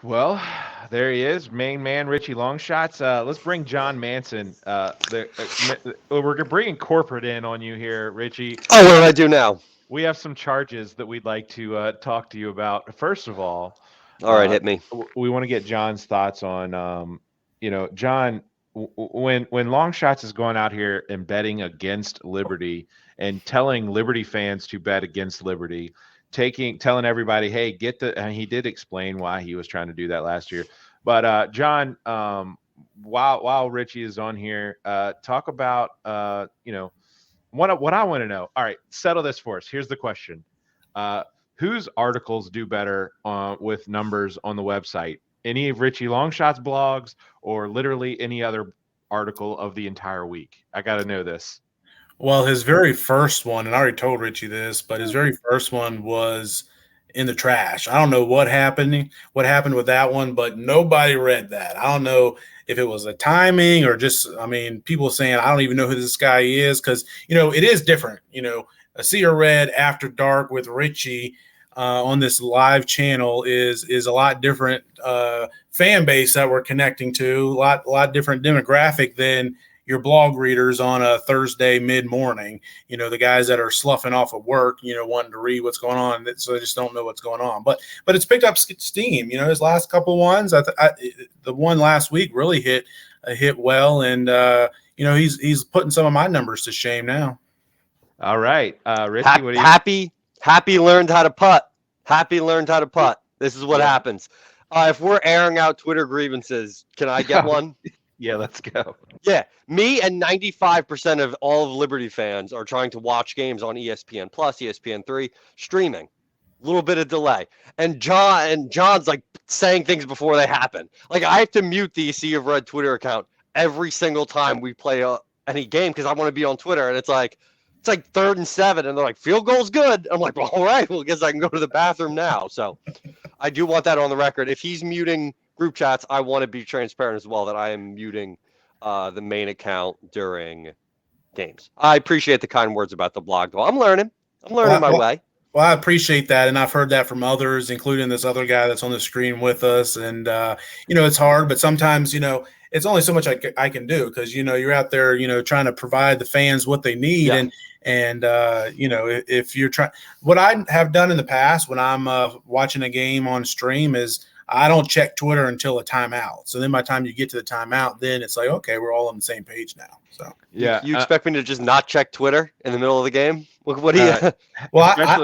Well, there he is, main man Richie Longshots. Let's bring John Manson. We're bringing corporate in on you here, Richie. Oh, what We did I have do now? we have some charges that we'd like to talk to you about. First of all, All right, hit me. we want to get John's thoughts on, John, when Longshots is going out here and betting against Liberty and telling Liberty fans to bet against Liberty, telling everybody, hey, get the. And he did explain why he was trying to do that last year. But John, while Richie is on here, talk about what I want to know. All right, settle this for us. Here's the question. Uh, whose articles do better with numbers on the website? Any of Richie Longshot's blogs or literally any other article of the entire week? I got to know this. Well, his very first one, and I already told Richie this, but his very first one was in the trash. I don't know what happened with that one, but nobody read that. I don't know if it was a timing or just, I mean, people saying, I don't even know who this guy is because, it is different. A Seer Red After Dark with Richie on this live channel is a lot different fan base that we're connecting to, a lot different demographic than your blog readers on a Thursday mid morning, the guys that are sloughing off of work, wanting to read what's going on. So they just don't know what's going on. But it's picked up steam. His last couple ones, the one last week really hit well. And, he's putting some of my numbers to shame now. All right. Richie, what do you? Happy learned how to putt. Happy learned how to putt. This is what happens. If we're airing out Twitter grievances, can I get one? Yeah, let's go. Yeah, me and 95% of all of Liberty fans are trying to watch games on ESPN Plus, ESPN3, streaming. A little bit of delay. And John's like saying things before they happen. Like I have to mute the Sea of Red Twitter account every single time we play any game because I want to be on Twitter. And it's like 3rd and 7, and they're like, field goal's good. I'm like, well, all right, well, I guess I can go to the bathroom now. So I do want that on the record. If he's muting group chats, I want to be transparent as well that I am muting the main account during games. I appreciate the kind words about the blog, though. I'm learning my way. Well, I appreciate that, and I've heard that from others, including this other guy that's on the screen with us. And it's hard, but sometimes it's only so much I can do because you're out there trying to provide the fans what they need. Yeah. And if you're trying, what I have done in the past when I'm watching a game on stream is I don't check Twitter until a timeout. So then by the time you get to the timeout, then it's like, okay, we're all on the same page now. So yeah, you expect me to just not check Twitter in the middle of the game? What do you? Well, I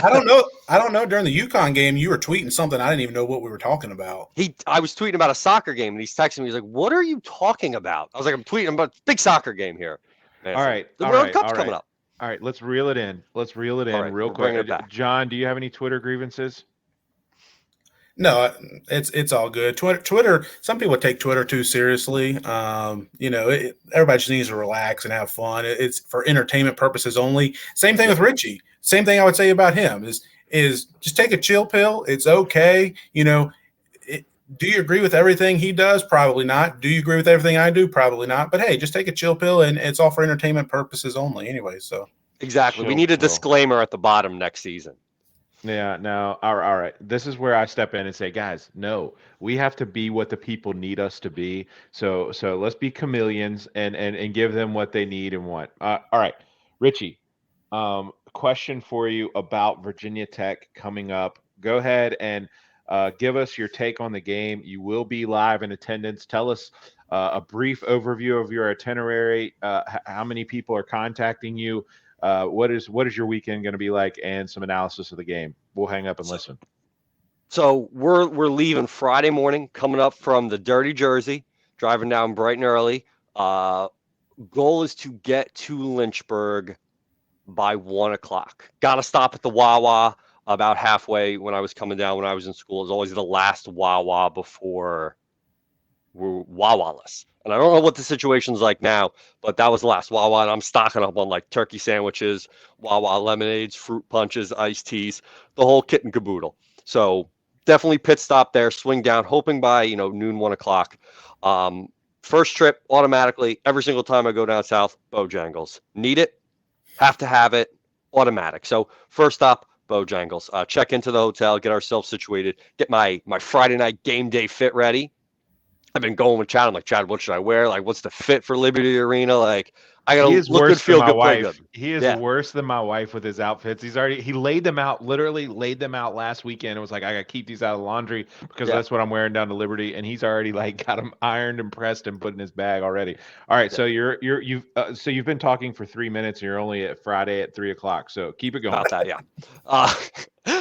don't know. I don't know. During the UConn game, you were tweeting something. I didn't even know what we were talking about. I was tweeting about a soccer game, and he's texting me. He's like, "What are you talking about?" I was like, "I'm tweeting about a big soccer game here." Man, all right, the World Cup's coming up. All right, let's reel it in. Right, real quick. John, do you have any Twitter grievances? No, it's all good. Twitter. Some people take Twitter too seriously. Everybody just needs to relax and have fun. It's for entertainment purposes only. Same thing with Richie. Same thing I would say about him is just take a chill pill. It's okay. Do you agree with everything he does? Probably not. Do you agree with everything I do? Probably not. But hey, just take a chill pill, and it's all for entertainment purposes only. Anyway, so exactly. We need a disclaimer at the bottom next season. Yeah, no. All right. This is where I step in and say, guys, no, we have to be what the people need us to be. So let's be chameleons and give them what they need and want. All right, Richie. Question for you about Virginia Tech coming up. Go ahead and give us your take on the game. You will be live in attendance. Tell us a brief overview of your itinerary. How many people are contacting you? What is your weekend going to be like, and some analysis of the game. We'll hang up and listen. So we're leaving Friday morning, coming up from the Dirty Jersey, driving down bright and early. Goal is to get to Lynchburg by 1:00. Got to stop at the Wawa about halfway when I was coming down when I was in school. It was always the last Wawa before we're Wawa-less. And I don't know what the situation's like now, but that was the last Wawa, and I'm stocking up on like turkey sandwiches, Wawa lemonades, fruit punches, iced teas, the whole kit and caboodle. So definitely pit stop there, swing down, hoping by noon, 1:00. First trip automatically every single time I go down south. Bojangles, need it, have to have it, automatic. So first stop, Bojangles. Check into the hotel, get ourselves situated, get my Friday night game day fit ready. I've been going with Chad. I'm like, Chad, what should I wear? Like, what's the fit for Liberty Arena? Like, I He gotta is look good, worse than feel my good, play good. wife. He is Yeah. worse than my wife with his outfits. He laid them out, literally laid them out last weekend. It was like, I gotta keep these out of the laundry because Yeah. that's what I'm wearing down to Liberty. And he's already like got them ironed and pressed and put in his bag already. All right, so you've been talking for 3 minutes and you're only at Friday at 3 o'clock. So keep it going. About that, yeah. Uh,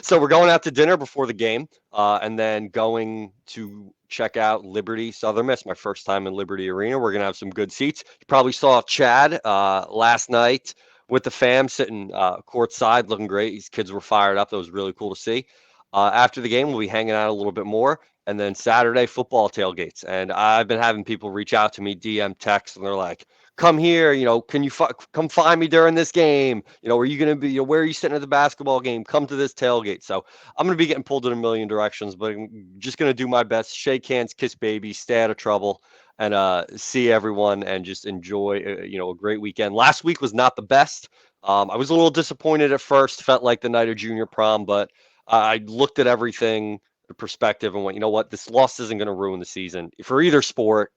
so we're going out to dinner before the game, and then going to check out Liberty Southern Miss. My first time in Liberty Arena. We're gonna have some good seats. You probably saw Chad last night with the fam sitting courtside, looking great. These kids were fired up. That was really cool to see. After the game, we'll be hanging out a little bit more. And then Saturday, football tailgates. And I've been having people reach out to me, DM, text, and they're like, come here, can you come find me during this game? Are you going to be, where are you sitting at the basketball game? Come to this tailgate. So I'm going to be getting pulled in a million directions, but I'm just going to do my best, shake hands, kiss babies, stay out of trouble, and see everyone and just enjoy, a great weekend. Last week was not the best. I was a little disappointed at first, felt like the night of junior prom, but I looked at everything, the perspective, and went, you know what, this loss isn't going to ruin the season for either sport.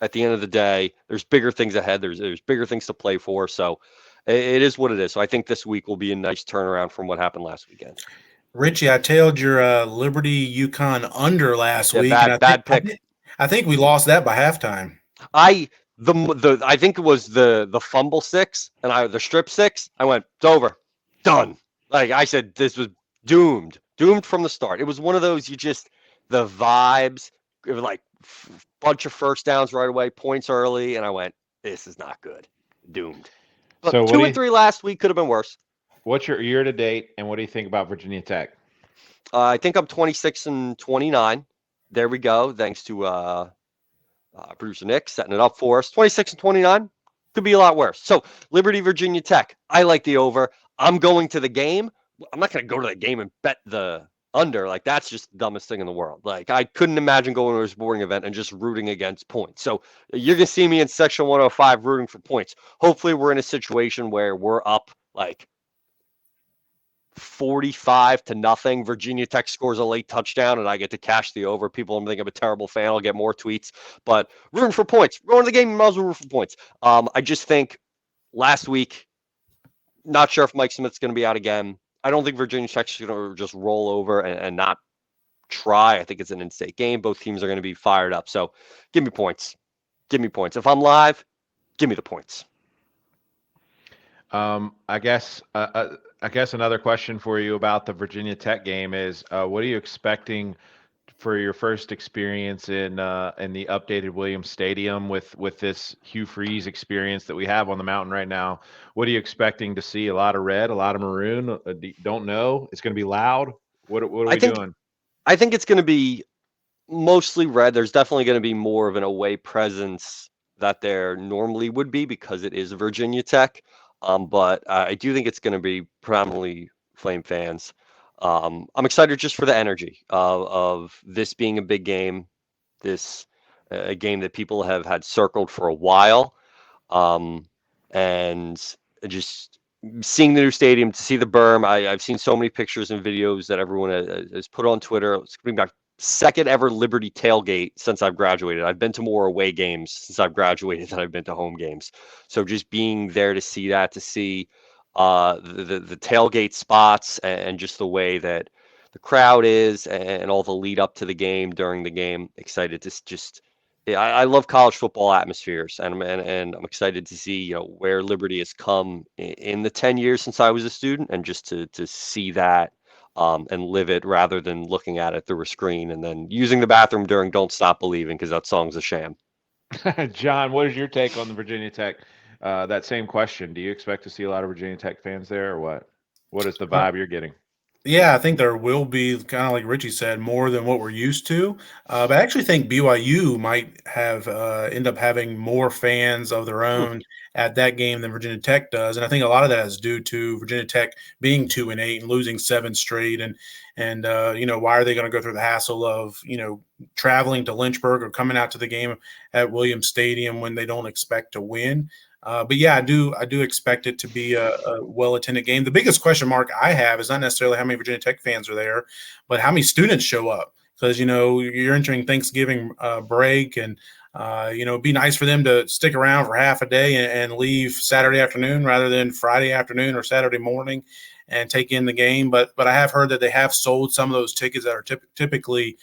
At the end of the day, there's bigger things ahead. There's bigger things to play for. So it is what it is. So I think this week will be a nice turnaround from what happened last weekend. Richie, I tailed your Liberty UConn under last week, and bad pick. I think we lost that by halftime. I think it was the fumble 6 and the strip 6. I went, it's over, done. Like I said, this was doomed from the start. It was one of those the vibes. It was like bunch of first downs right away, points early, and I went, this is not good. Doomed. But So 2 and 3 last week could have been worse. What's your year to date, and what do you think about Virginia Tech? I think I'm 26 and 29. There we go. Thanks to producer Nick setting it up for us. 26 and 29 could be a lot worse. So Liberty, Virginia Tech. I like the over. I'm going to the game. I'm not going to go to the game and bet the under. Like, that's just the dumbest thing in the world. Like, I couldn't imagine going to a sporting event and just rooting against points. So you're going to see me in section 105 rooting for points. Hopefully we're in a situation where we're up like 45-0. Virginia Tech scores a late touchdown and I get to cash the over. People think I'm a terrible fan. I'll get more tweets, but rooting for points. Going to the game, you might as well root for points. I just think last week, not sure if Mike Smith's going to be out again. I don't think Virginia Tech's going to just roll over and not try. I think it's an in-state game. Both teams are going to be fired up. So give me points. Give me points. If I'm live, give me the points. I guess another question for you about the Virginia Tech game is, what are you expecting for your first experience in the updated Williams Stadium with this Hugh Freeze experience that we have on the mountain right now? What are you expecting to see? A lot of red, a lot of maroon? Don't know. It's going to be loud. What are we doing? I think it's going to be mostly red. There's definitely going to be more of an away presence that there normally would be because it is Virginia Tech. But I do think it's going to be predominantly Flame fans. I'm excited just for the energy of this being a big game, this a game that people have had circled for a while, and just seeing the new stadium, to see the berm. I've seen so many pictures and videos that everyone has put on Twitter. It's going to be my second ever Liberty tailgate since I've graduated. I've been to more away games since I've graduated than I've been to home games. So just being there to see that, to see the tailgate spots and just the way that the crowd is and all the lead up to the game, during the game, excited to just. I love college football atmospheres, and I'm excited to see where Liberty has come in the 10 years since I was a student, and just to see that and live it rather than looking at it through a screen and then using the bathroom during "Don't Stop Believing" because that song's a sham. John, what is your take on the Virginia Tech? That same question. Do you expect to see a lot of Virginia Tech fans there, or what? What is the vibe you're getting? Yeah, I think there will be, kind of like Richie said, more than what we're used to. But I actually think BYU might have end up having more fans of their own at that game than Virginia Tech does, and I think a lot of that is due to Virginia Tech being 2-8 and losing 7 straight, and why are they going to go through the hassle of traveling to Lynchburg or coming out to the game at Williams Stadium when they don't expect to win? But yeah, I do expect it to be a well attended game. The biggest question mark I have is not necessarily how many Virginia Tech fans are there, but how many students show up, because you're entering Thanksgiving break, and it'd be nice for them to stick around for half a day and leave Saturday afternoon rather than Friday afternoon or Saturday morning and take in the game. But I have heard that they have sold some of those tickets that are typically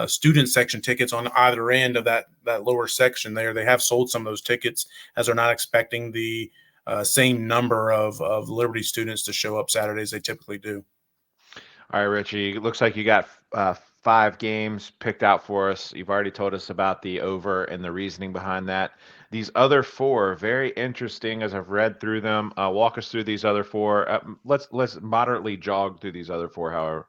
student section tickets on either end of that lower section there. They have sold some of those tickets, as they're not expecting the same number of Liberty students to show up Saturdays they typically do. All right, Richie. Looks like you got 5 games picked out for us. You've already told us about the over and the reasoning behind that. These other 4, very interesting as I've read through them. Walk us through these other 4. Let's moderately jog through these other 4, however.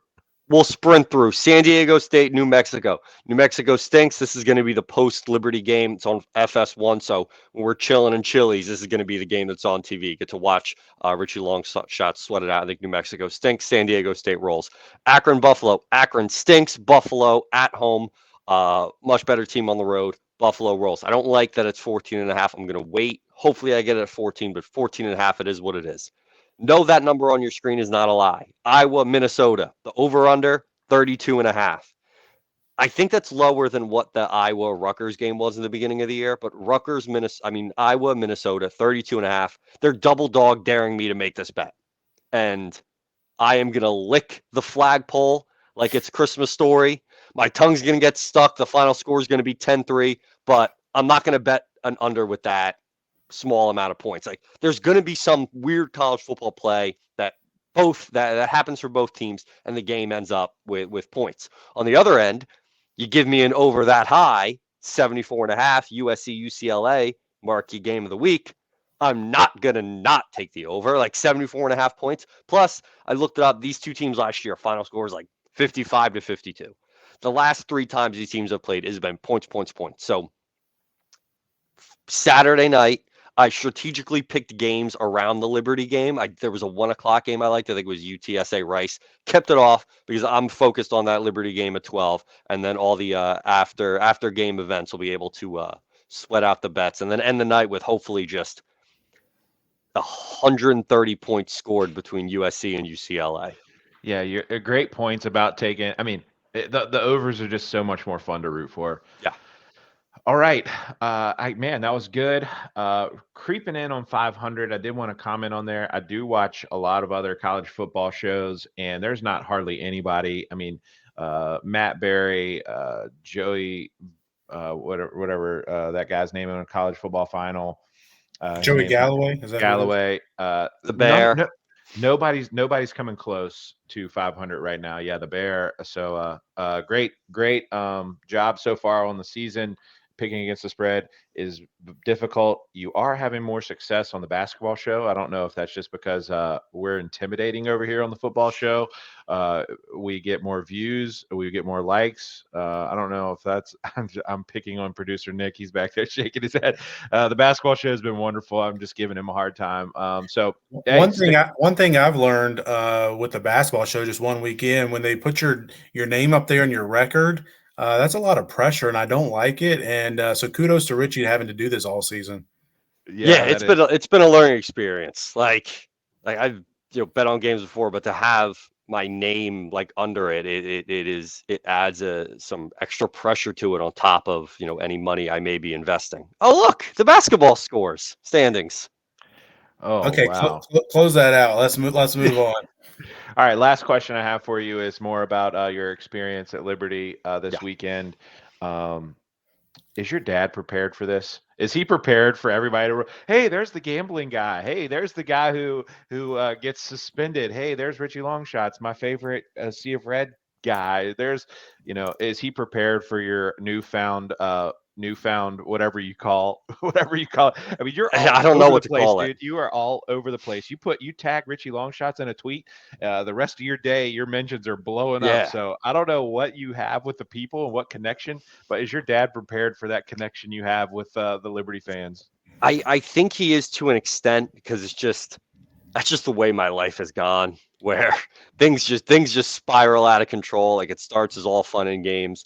We'll sprint through San Diego State, New Mexico. New Mexico stinks. This is going to be the post-Liberty game. It's on FS1, so when we're chilling in Chili's, this is going to be the game that's on TV. Get to watch Richie Longshot sweat it out. I think New Mexico stinks. San Diego State rolls. Akron, Buffalo. Akron stinks. Buffalo at home. Much better team on the road. Buffalo rolls. I don't like that it's 14.5. I'm going to wait. Hopefully I get it at 14, but 14.5, it is what it is. No, that number on your screen is not a lie. Iowa, Minnesota, the over-under, 32.5. I think that's lower than what the Iowa Rutgers game was in the beginning of the year, but Iowa, Minnesota, 32.5. They're double dog daring me to make this bet. And I am going to lick the flagpole like it's Christmas Story. My tongue's going to get stuck. The final score is going to be 10-3, but I'm not going to bet an under with that small amount of points. Like, there's going to be some weird college football play that happens for both teams, and the game ends up with points. On the other end, you give me an over that high, 74.5, USC UCLA, marquee game of the week. I'm not going to not take the over, like 74.5 points. Plus, I looked it up. These two teams last year, final score is like 55-52. The last 3 times these teams have played has been points. So Saturday night, I strategically picked games around the Liberty game. There was a 1:00 game I liked. I think it was UTSA Rice. Kept it off because I'm focused on that Liberty game at 12, and then all the after game events will be able to sweat out the bets, and then end the night with hopefully just 130 points scored between USC and UCLA. Yeah, you're great points about taking. I mean, the overs are just so much more fun to root for. Yeah. All right. Man, that was good. Creeping in on 500. I did want to comment on there. I do watch a lot of other college football shows, and there's not hardly anybody. I mean, Matt Berry, Joey, whatever that guy's name in a college football final. Joey Galloway, is that Galloway. The Bear. Nobody's coming close to 500 right now. Yeah, the Bear. So great job so far on the season. Picking against the spread is difficult. You are having more success on the basketball show. I don't know if that's just because we're intimidating over here on the football show. We get more views, we get more likes. I don't know if that's I'm picking on producer Nick. He's back there shaking his head. The basketball show has been wonderful. I'm just giving him a hard time. One thing I've learned with the basketball show, just one weekend, when they put your name up there in your record, that's a lot of pressure, and I don't like it. And so kudos to Richie having to do this all season. Yeah, it's been a learning experience. Like I've bet on games before, but to have my name like under it adds some extra pressure to it on top of any money I may be investing. Oh, look, the basketball scores standings. Oh, okay, wow. Close that out. Let's move on. All right, last question I have for you is more about your experience at Liberty this weekend. Is your dad prepared for this? Is he prepared for everybody to? Hey, there's the gambling guy. Hey, there's the guy who gets suspended. Hey, there's Richie Longshots, my favorite Sea of Red guy. There's, is he prepared for your newfound whatever you call it. I mean, you're all I don't know what to place, call dude. it. You are all over the place. You tag Richie Longshots in a tweet, the rest of your day your mentions are blowing up. So I don't know what you have with the people and what connection, but is your dad prepared for that connection you have with the Liberty fans? I think he is to an extent, because it's just That's just the way my life has gone, where things just spiral out of control. Like it starts as all fun and games.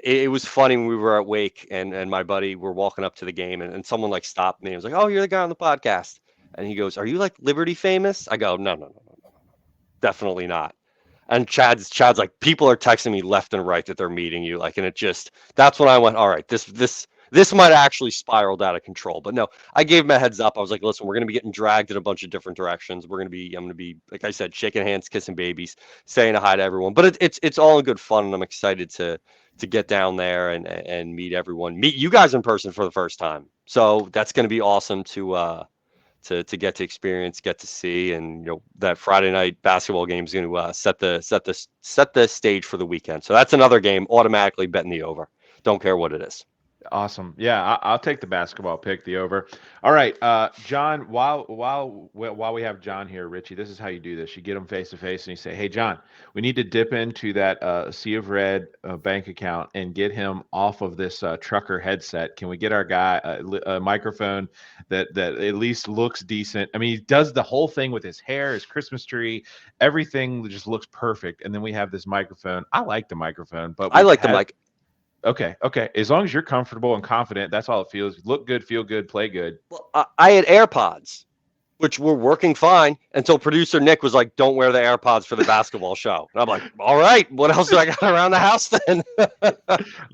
It was funny when we were at Wake and my buddy were walking up to the game and someone like stopped me and was like, "Oh, you're the guy on the podcast." And he goes, "Are you like Liberty famous?" I go, No, definitely not. And Chad's like, people are texting me left and right that they're meeting you. Like, and that's when I went, all right, this might actually spiraled out of control. But no, I gave him a heads up. I was like, listen, we're gonna be getting dragged in a bunch of different directions. I'm gonna be, like I said, shaking hands, kissing babies, saying hi to everyone. But it's all in good fun, and I'm excited to get down there and meet everyone, meet you guys in person for the first time. So that's gonna be awesome to get to experience, get to see, and that Friday night basketball game is going to set the stage for the weekend. So that's another game automatically betting the over. Don't care what it is. Awesome. Yeah, I'll take the basketball pick, the over. All right, John. While we have John here, Richie, this is how you do this. You get him face to face, and you say, "Hey, John, we need to dip into that Sea of Red bank account and get him off of this trucker headset. Can we get our guy a microphone that at least looks decent? I mean, he does the whole thing with his hair, his Christmas tree, everything just looks perfect. And then we have this microphone. I like the microphone, but I like the mic. Okay. As long as you're comfortable and confident, that's all it feels. Look good, feel good, play good. Well, I had AirPods, which were working fine until producer Nick was like, "Don't wear the AirPods for the basketball show." And I'm like, "All right, what else do I got around the house then?"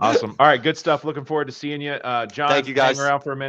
Awesome. All right, good stuff. Looking forward to seeing you, John. Thank you, guys. Hang around for a minute.